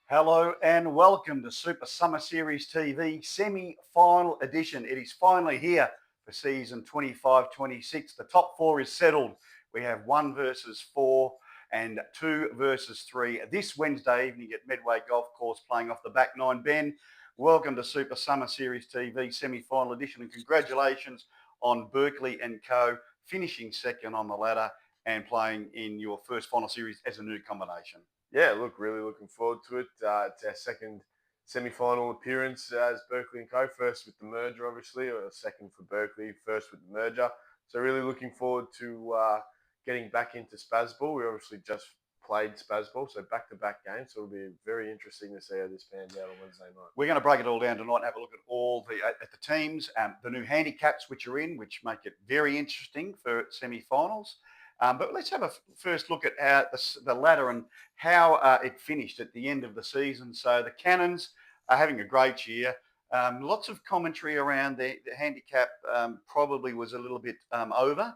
Hello and welcome to Super Summer Series TV Semi Final Edition. It is finally here for season 25-26. The top four is settled. We have 1 versus 4 and 2 versus 3 this Wednesday evening at Medway Golf Course playing off the back nine. Ben, welcome to Super Summer Series TV Semi Final Edition and congratulations on Berkeley and Co. finishing second on the ladder and playing in your first final series as a new combination. Yeah, look, really looking forward to it. It's our second semi-final appearance as Berkeley and Co. First with the merger, obviously, or second for Berkeley, first with the merger. So really looking forward to getting back into Spazball. We obviously just played Spazball, so back-to-back games. So it'll be very interesting to see how this pans out on Wednesday night. We're going to break it all down tonight and have a look at all the teams, the new handicaps which are in, which make it very interesting for semi-finals. But let's have a first look at the ladder and how it finished at the end of the season. So the Cannons are having a great year. Lots of commentary around the handicap probably was a little bit over.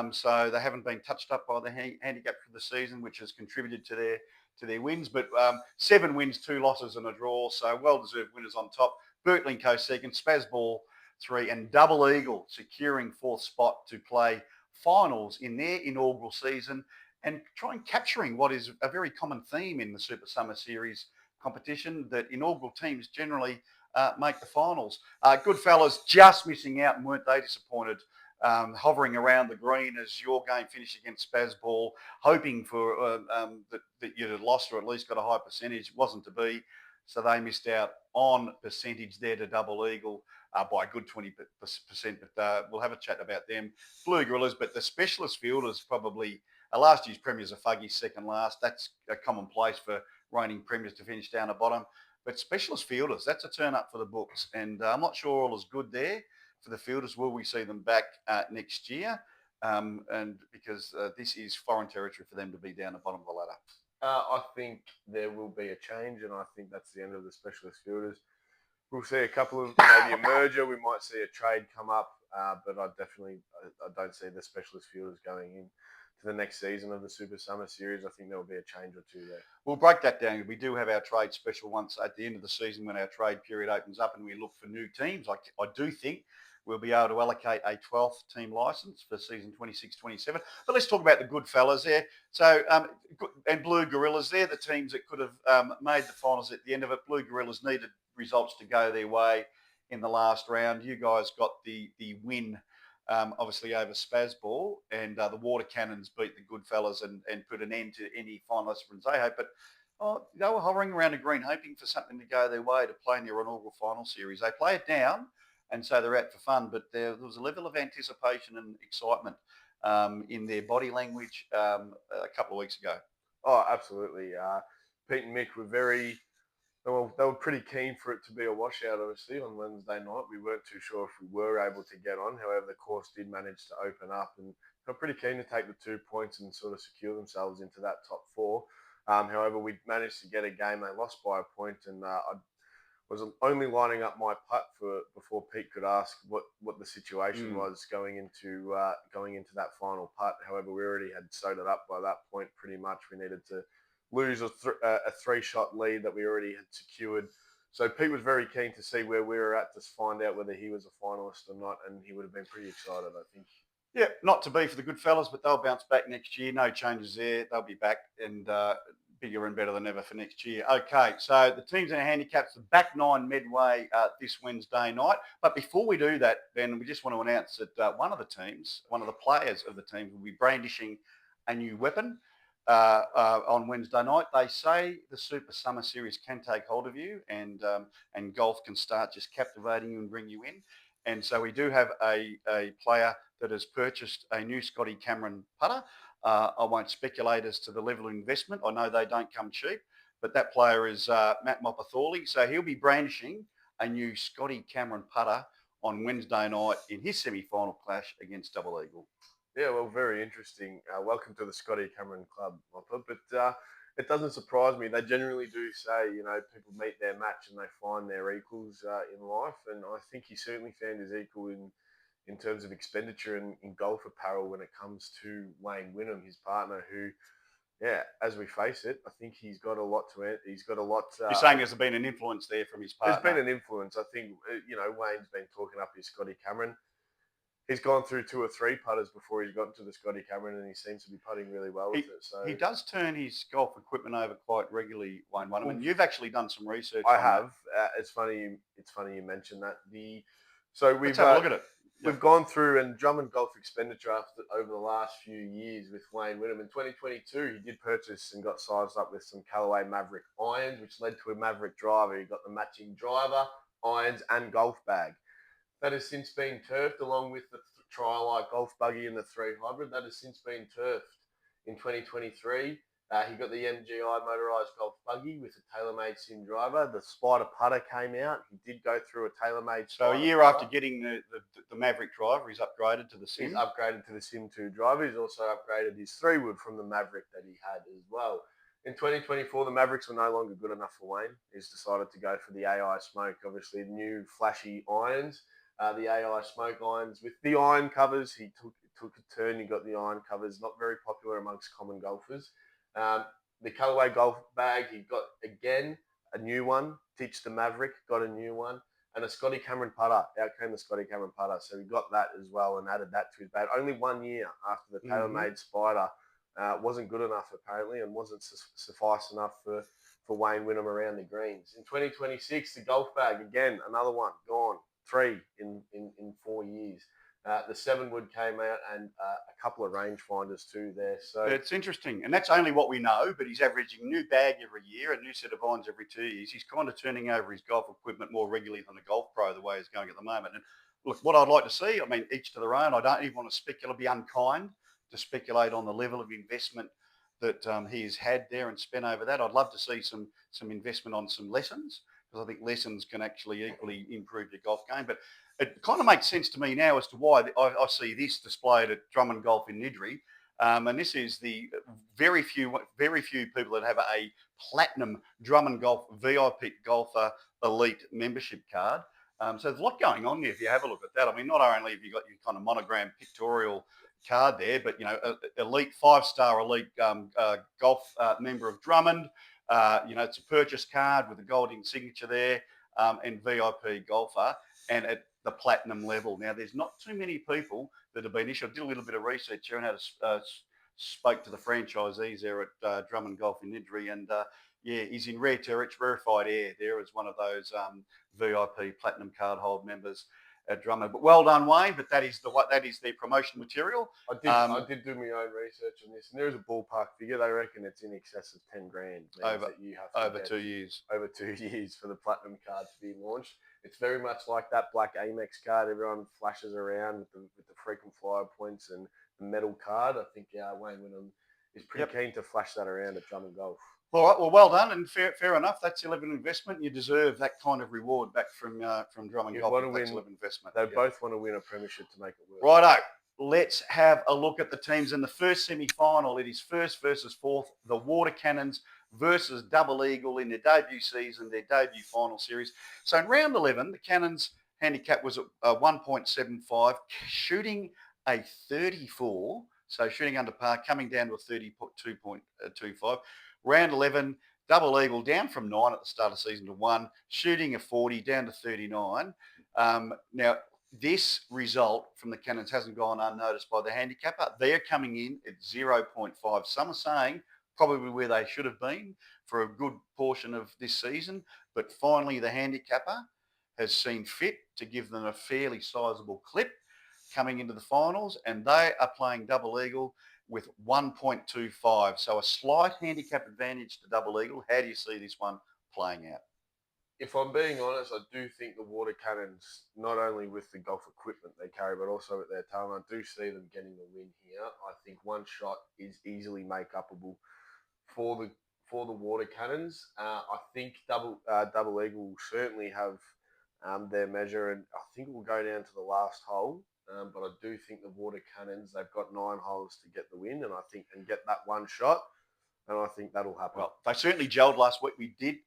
So they haven't been touched up by the handicap for the season, which has contributed to their wins. But 7 wins, 2 losses and a draw. So well-deserved winners on top. Berkeley and Co. second, Spazball 3 and Double Eagle securing 4th spot to play finals in their inaugural season and try and capturing what is a very common theme in the Super Summer Series competition, that inaugural teams generally make the finals. Goodfellas just missing out, and weren't they disappointed? Hovering around the green as your game finished against Spazball, hoping for that you'd have lost or at least got a high percentage. It wasn't to be, so they missed out on percentage there to Double Eagle by a good 20%. But we'll have a chat about them. Blue Gorillas, but the specialist fielders probably last year's premiers are Fuggy second last. That's a commonplace for reigning premiers to finish down the bottom. But specialist fielders, that's a turn up for the books, and I'm not sure all is good there for the fielders. Will we see them back next year? And because this is foreign territory for them to be down the bottom of the ladder. I think there will be a change, and I think that's the end of the specialist fielders. We'll see a couple of maybe a merger. We might see a trade come up, but I don't see the specialist fielders going in to the next season of the Super Summer Series. I think there will be a change or two there. We'll break that down. We do have our trade special once at the end of the season when our trade period opens up and we look for new teams. I do think we'll be able to allocate a 12th team licence for season 26-27. But let's talk about the good fellas there. So, and Blue Gorillas, they're the teams that could have made the finals at the end of it. Blue Gorillas needed results to go their way in the last round. You guys got the win, obviously over Spazball, and the Water Cannons beat the Goodfellas and put an end to any final aspirants they had. But they were hovering around the green, hoping for something to go their way to play in their inaugural final series. They play it down, and so they're out for fun. But there was a level of anticipation and excitement in their body language a couple of weeks ago. Oh, absolutely. Pete and Mick were they were pretty keen for it to be a washout, obviously, on Wednesday night. We weren't too sure if we were able to get on. However, the course did manage to open up, and they were pretty keen to take the 2 points and sort of secure themselves into that top 4. However, we managed to get a game. They lost by a point, and I was only lining up my putt before Pete could ask what the situation was going into that final putt. However, we already had sewed it up by that point pretty much. We needed to lose a 3-shot lead that we already had secured. So Pete was very keen to see where we were at to find out whether he was a finalist or not, and he would have been pretty excited, I think. Yeah, not to be for the good fellas, but they'll bounce back next year. No changes there. They'll be back and bigger and better than ever for next year. Okay, so the teams and handicaps, the back nine Medway this Wednesday night. But before we do that, Ben, we just want to announce that one of the players of the team will be brandishing a new weapon on Wednesday night. They say the Super Summer Series can take hold of you and golf can start just captivating you and bring you in. And so we do have a player that has purchased a new Scotty Cameron putter. I won't speculate as to the level of investment. I know they don't come cheap, but that player is Matt Mopathorley. So he'll be brandishing a new Scotty Cameron putter on Wednesday night in his semi-final clash against Double Eagle. Yeah, well, very interesting. Welcome to the Scotty Cameron Club, Mopper. But it doesn't surprise me. They generally do say, people meet their match and they find their equals in life. And I think he certainly found his equal in terms of expenditure in golf apparel when it comes to Wayne Wynnum, his partner, who yeah, as we face it, I think he's got a lot to. He's got a lot. You're saying there's been an influence there from his There's been partner. an influence. I think Wayne's been talking up his Scotty Cameron. He's gone through 2 or 3 putters before he's gotten to the Scotty Cameron, and he seems to be putting really well with He it. So he does turn his golf equipment over quite regularly, Wayne Wonderman. well, You've actually done some research I on that. have. It's funny. It's funny you mentioned that. So Let's have a look at it. we've gone through and Drummond Golf expenditure over the last few years with Wayne Whittam. In 2022, he did purchase and got sized up with some Callaway Maverick irons, which led to a Maverick driver. He got the matching driver, irons, and golf bag. That has since been turfed along with the Tri-Light golf buggy and the 3 hybrid. That has since been turfed in 2023. He got the MGI motorised golf buggy with a TaylorMade sim driver. The Spider putter came out. He did go through a TaylorMade. So a year after getting the Maverick driver, he's upgraded to the Sim. He's upgraded to the Sim 2 driver. He's also upgraded his 3-wood from the Maverick that he had as well. In 2024, the Mavericks were no longer good enough for Wayne. He's decided to go for the AI Smoke, obviously new flashy irons. The AI Smoke irons with the iron covers. He took a turn. He got the iron covers. Not very popular amongst common golfers. The Callaway golf bag, he got again a new one. Ditched the Maverick, got a new one, and a Scotty Cameron putter. Out came the Scotty Cameron putter, so he got that as well and added that to his bag. Only 1 year after the TaylorMade Spider wasn't good enough apparently, and wasn't suffice enough for Wayne Whittam around the greens. In 2026, the golf bag again, another one gone. 3 in 4 years. The 7-wood came out and a couple of rangefinders too there. So it's interesting, and that's only what we know. But he's averaging a new bag every year, a new set of irons every 2 years. He's kind of turning over his golf equipment more regularly than a golf pro the way it's going at the moment. And look, what I'd like to see, I mean, each to their own. I don't even want to speculate, be unkind to speculate on the level of investment that he has had there and spent over that. I'd love to see some investment on some lessons, because I think lessons can actually equally improve your golf game. But it kind of makes sense to me now as to why I see this displayed at Drummond Golf in Nidri. And this is the very few people that have a platinum Drummond Golf VIP Golfer Elite membership card. So there's a lot going on there if you have a look at that. I mean, not only have you got your kind of monogram pictorial card there, but elite 5-star elite golf member of Drummond. It's a purchase card with a gold signature there, and VIP golfer, and at the platinum level. Now, there's not too many people that have been issued. I did a little bit of research here and had spoke to the franchisees there at Drummond Golf in Nidri, and yeah, he's in rare territory. It's rarefied air there as one of those VIP platinum card hold members at Drummond. But well done, Wayne. But that is their promotion material. I did do my own research on this, and there is a ballpark figure. They reckon it's in excess of 10 grand over that you have to over 2 years. Over 2 years for the platinum card to be launched. It's very much like that black Amex card. Everyone flashes around with the frequent flyer points and the metal card. I think Wayne Whittam is pretty keen to flash that around at Drummond Golf. All right, well done, and fair enough. That's your level of investment. You deserve that kind of reward back from Drummond Golf. That's level of investment. They both want to win a premiership to make it work. Righto. Let's have a look at the teams in the first semi-final. It is first versus fourth. The Water Cannons versus Double Eagle in their debut season, their debut final series. So in round 11, the Cannons handicap was at 1.75, shooting a 34. So shooting under par, coming down to a 32.25. Round 11, Double Eagle down from 9 at the start of the season to 1, shooting a 40, down to 39. Now, this result from the Cannons hasn't gone unnoticed by the handicapper. They're coming in at 0.5. Some are saying probably where they should have been for a good portion of this season. But finally, the handicapper has seen fit to give them a fairly sizable clip coming into the finals, and they are playing Double Eagle with 1.25. So a slight handicap advantage to Double Eagle. How do you see this one playing out? If I'm being honest, I do think the Water Cannons, not only with the golf equipment they carry, but also with their talent, I do see them getting the win here. I think one shot is easily make-upable for the Water Cannons. I think Double Eagle will certainly have their measure, and I think it will go down to the last hole. But I do think the Water Cannons, they've got 9 holes to get the win, and get that one shot. And I think that'll happen. Well, they certainly gelled last week. We did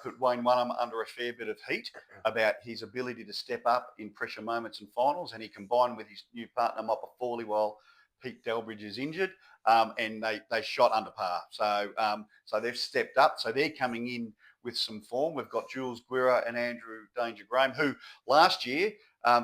put Wayne Whittam under a fair bit of heat about his ability to step up in pressure moments and finals, and he combined with his new partner, Mopper Fawley, while Pete Delbridge is injured, and they shot under par. So they've stepped up. So they're coming in with some form. We've got Jules Guerra and Andrew Danger Graham, who last year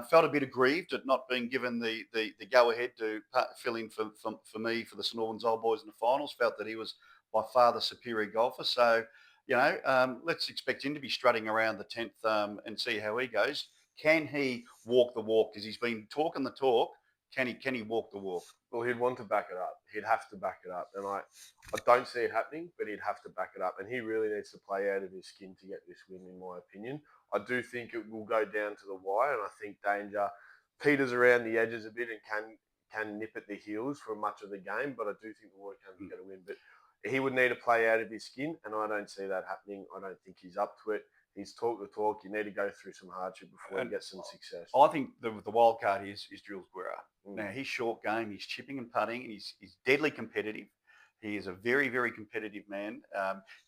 felt a bit aggrieved at not being given the go ahead to fill in for me for the St Albans Old Boys in the finals. Felt that he was by far the superior golfer. So let's expect him to be strutting around the 10th and see how he goes. Can he walk the walk? Because he's been talking the talk. Can he walk the walk? Well, he'd want to back it up. He'd have to back it up. And I don't see it happening, but he'd have to back it up. And he really needs to play out of his skin to get this win, in my opinion. I do think it will go down to the wire, and I think Danger peters around the edges a bit and can nip at the heels for much of the game. But I do think the Warrior can get a win. But he would need to play out of his skin, and I don't see that happening. I don't think he's up to it. He's talked the talk. You need to go through some hardship before you get some success. I think the wild card is Jules Guerra. Now, his short game, he's chipping and putting, and he's deadly competitive. He is a very, very competitive man.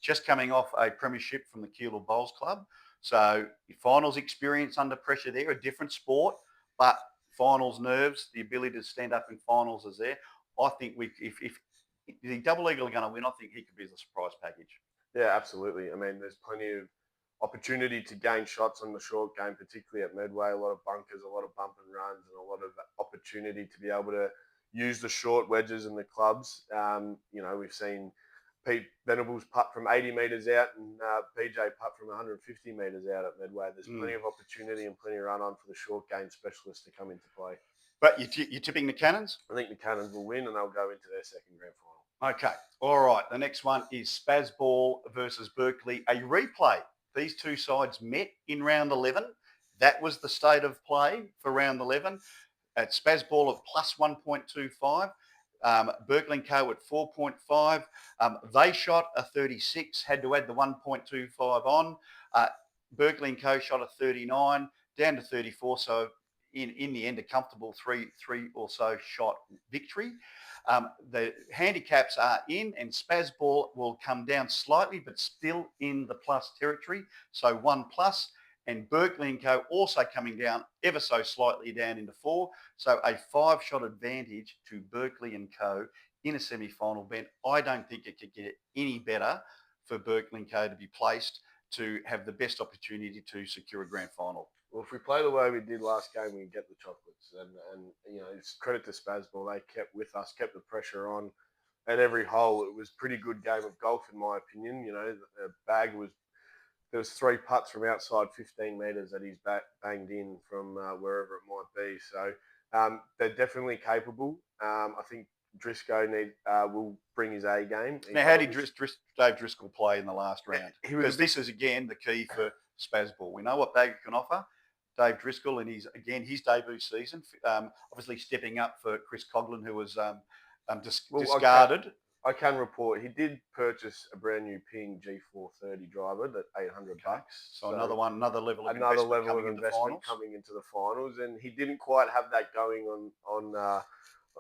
Just coming off a premiership from the Keilor Bowls Club. So finals experience under pressure there, a different sport, but finals nerves, the ability to stand up in finals is there. I think if the Double Eagle are going to win, I think he could be the surprise package. Yeah, absolutely. I mean, there's plenty of opportunity to gain shots on the short game, particularly at Medway. A lot of bunkers, a lot of bump and runs, and a lot of opportunity to be able to use the short wedges and the clubs. We've seen Pete Venables putt from 80 metres out and PJ putt from 150 metres out at Medway. There's plenty of opportunity and plenty of run on for the short game specialists to come into play. But you're tipping the Cannons? I think the Cannons will win and they'll go into their second grand final. Okay. All right. The next one is Spazball versus Berkeley. A replay. These two sides met in round 11. That was the state of play for round 11. At Spazball at plus 1.25. Berkeley & Co at 4.5. They shot a 36, had to add the 1.25 on. Berkeley & Co shot a 39, down to 34. So in the end, a comfortable three or so shot victory. The handicaps are in, and Spazball will come down slightly, but still in the plus territory. So 1 plus, and Berkeley & Co also coming down ever so slightly down into 4. So a 5-shot advantage to Berkeley & Co in a semi-final, Ben. I don't think it could get any better for Berkeley & Co to be placed to have the best opportunity to secure a grand final. Well, if we play the way we did last game, we get the chocolates. And it's credit to Spazball. They kept with us, kept the pressure on at every hole. It was a pretty good game of golf, in my opinion. There was 3 putts from outside 15 metres that he's banged in from wherever it might be. So they're definitely capable. I think Driscoll will bring his A game. Now, how did Dave Driscoll play in the last round? Because this is, again, the key for Spazball. We know what Bagger can offer. Dave Driscoll in his debut season, obviously stepping up for Chris Coughlin, who was discarded. I can report he did purchase a brand new Ping G430 driver at $800. So another level of investment coming into the finals, and he didn't quite have that going on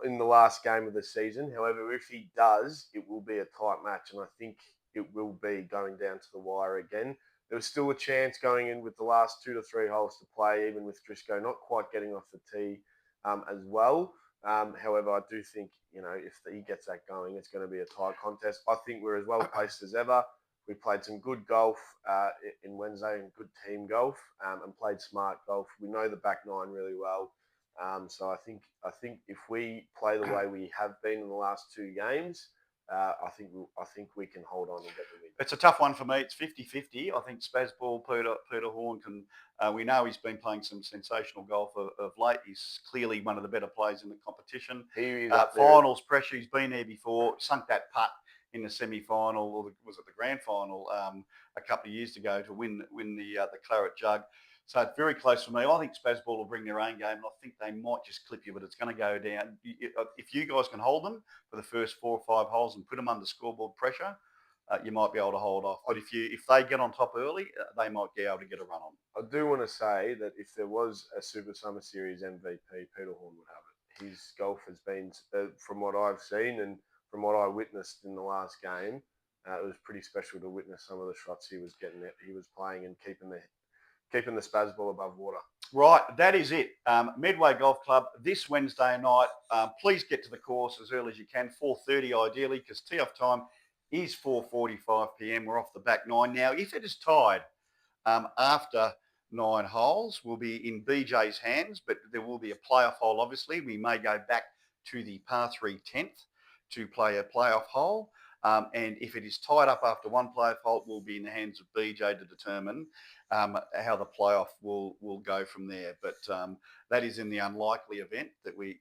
in the last game of the season. However, if he does, it will be a tight match, and I think it will be going down to the wire again. There was still a chance going in with the last 2 to 3 holes to play, even with Driscoll not quite getting off the tee as well. However, I do think, if he gets that going, it's going to be a tight contest. I think we're as well placed as ever. We played some good golf in Wednesday and good team golf and played smart golf. We know the back nine really well. So I think if we play the way we have been in the last 2 games, I think we can hold on and get the win. It's a tough one for me. It's 50-50. I think Spazball, Peter Horn can. We know he's been playing some sensational golf of late. He's clearly one of the better players in the competition. He is finals pressure. He's been there before. Sunk that putt in the semi-final, or was it the grand final a couple of years ago to win the Claret Jug. So it's very close for me. I think Spazball will bring their own game, and I think they might just clip you, but it's going to go down. If you guys can hold them for the first 4 or 5 holes and put them under scoreboard pressure, you might be able to hold off. But if they get on top early, they might be able to get a run on. I do want to say that if there was a Super Summer Series MVP, Peter Horn would have it. His golf has been, from what I've seen and from what I witnessed in the last game, it was pretty special to witness some of the shots he was getting. He was playing and keeping the spaz ball above water. Right, that is it. Medway Golf Club this Wednesday night. Please get to the course as early as you can, 4:30 ideally, because tee-off time is 4:45 p.m. We're off the back nine. Now, if it is tied after 9 holes, will be in BJ's hands, but there will be a playoff hole, obviously. We may go back to the par 3 10th to play a playoff hole. And if it is tied up after one playoff hole, it will be in the hands of BJ to determine how the playoff will go from there. But that is in the unlikely event that we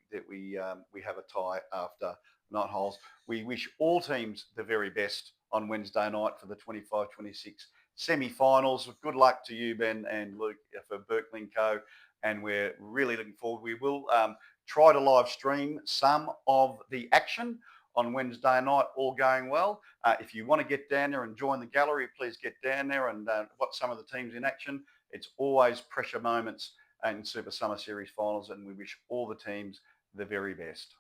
have a tie after 9 holes. We wish all teams the very best on Wednesday night for the 25-26 semi-finals. Good luck to you, Ben and Luke, for Berkeley & Co. And we're really looking forward. We will try to live stream some of the action on Wednesday night, all going well. If you want to get down there and join the gallery, please get down there and watch some of the teams in action. It's always pressure moments in Super Summer Series finals, and we wish all the teams the very best.